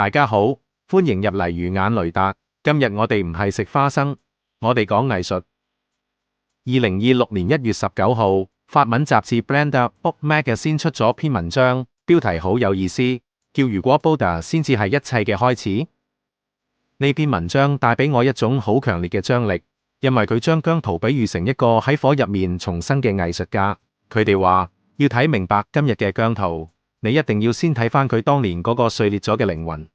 大家好，歡迎入嚟魚眼雷達。今日我哋唔係食花生，我哋講藝術。2026年1月19號，法文雜誌 Blender Book Magazine 出咗篇文章，標題好有意思，叫如果 Buddha 先至係一切嘅開始。呢篇文章帶俾我一種好強烈嘅張力，因為佢將姜濤比喻成一個喺火入面重生嘅藝術家。佢哋話要睇明白今日嘅姜濤，你一定要先睇返佢當年嗰個碎裂咗嘅靈魂。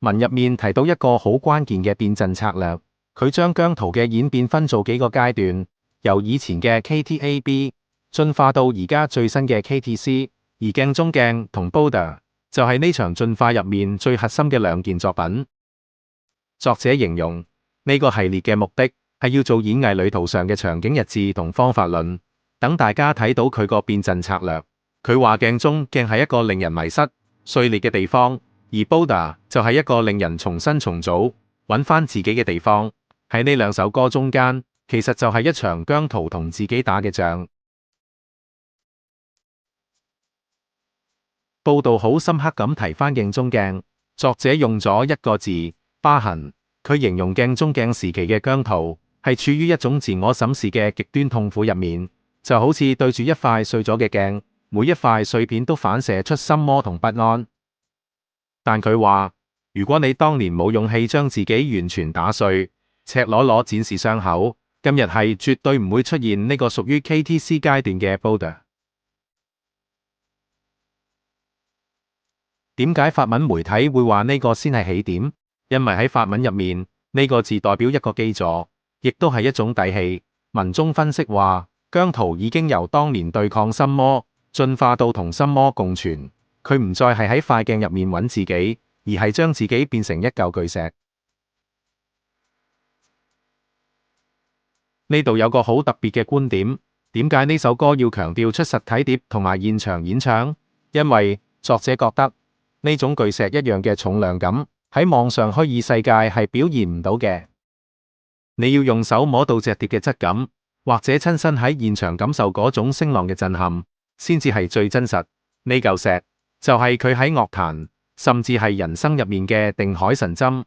文入面提到一個好關鍵嘅變陣策略，佢將姜濤嘅演變分做幾個階段，由以前嘅 KTAB 進化到而家最新嘅 KTC， 而鏡中鏡同 Buddha 就係呢場進化入面最核心嘅兩件作品。作者形容呢個系列嘅目的係要做演藝旅途上嘅場景日誌同方法論，等大家睇到佢個變陣策略。佢話鏡中鏡係一個令人迷失、碎裂嘅地方，而 Buddha 就係一個令人重新重組、揾返自己嘅地方。喺呢兩首歌中間，其實就係一場姜濤同自己打嘅仗。報道好深刻咁提返鏡中鏡，作者用咗一個字：疤痕。佢形容鏡中鏡時期嘅姜濤係處於一種自我審視嘅極端痛苦入面，就好似對住一塊碎咗嘅鏡，每一塊碎片都反射出心魔同不安。但佢話，如果你當年冇勇氣將自己完全打碎，赤裸裸展示傷口，今日係絕對唔會出現呢個屬於 KTC 階段嘅 Buddha。點解法文媒體會話呢個先係起點？因為喺法文入面，呢個字代表一個基座，亦都係一種底氣。文中分析話，姜濤已經由當年對抗心魔，進化到同心魔共存。佢唔再係喺塊鏡入面揾自己，而係將自己變成一嚿巨石。呢度有個好特別嘅觀點，點解呢首歌要強調出實體碟同埋現場演唱？因為作者覺得呢種巨石一樣嘅重量感喺網上虛擬世界係表現唔到嘅。你要用手摸到隻碟嘅質感，或者親身喺現場感受嗰種聲浪嘅震撼，先至係最真實。呢嚿石就係佢喺樂壇，甚至係人生入面嘅定海神針。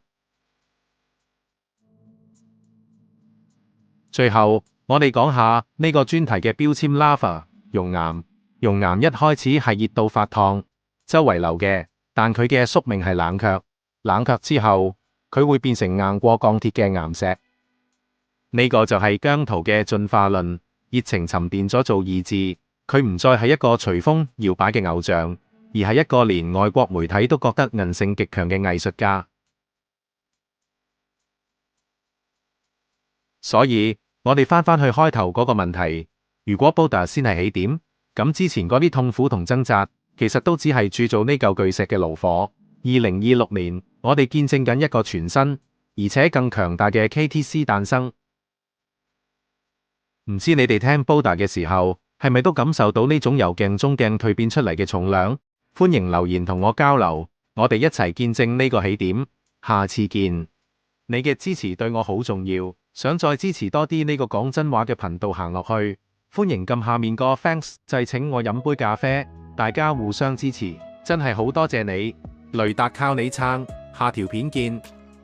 最後，我哋講下呢個專題嘅標籤 Lava 熔岩。熔岩一開始係熱到發燙，周圍流嘅，但佢嘅宿命係冷卻。冷卻之後，佢會變成硬過鋼鐵嘅岩石。呢個就係姜濤嘅進化論，熱情沉澱咗做意志，佢唔再係一個隨風搖擺嘅偶像，而係一個連外國媒體都覺得韌性極強嘅藝術家。所以我哋返返去開頭嗰個問題，如果 Buddha 先係起點，咁之前嗰啲痛苦同掙扎，其實都只係鑄造呢嚿巨石嘅爐火。2026年，我哋見證緊一個全新而且更強大嘅 KTC 誕生。唔知你哋聽 Buddha 嘅時候，係咪都感受到呢種由鏡中鏡蛻變出嚟嘅重量？歡迎留言同我交流，我哋一齊見證呢個起點。下次見。你嘅支持對我好重要，想再支持多啲呢個講真話嘅頻道行落去，歡迎撳下面個 Thanks 掣請我飲杯咖啡，大家互相支持，真係好多謝你。雷達靠你撐，下條片見。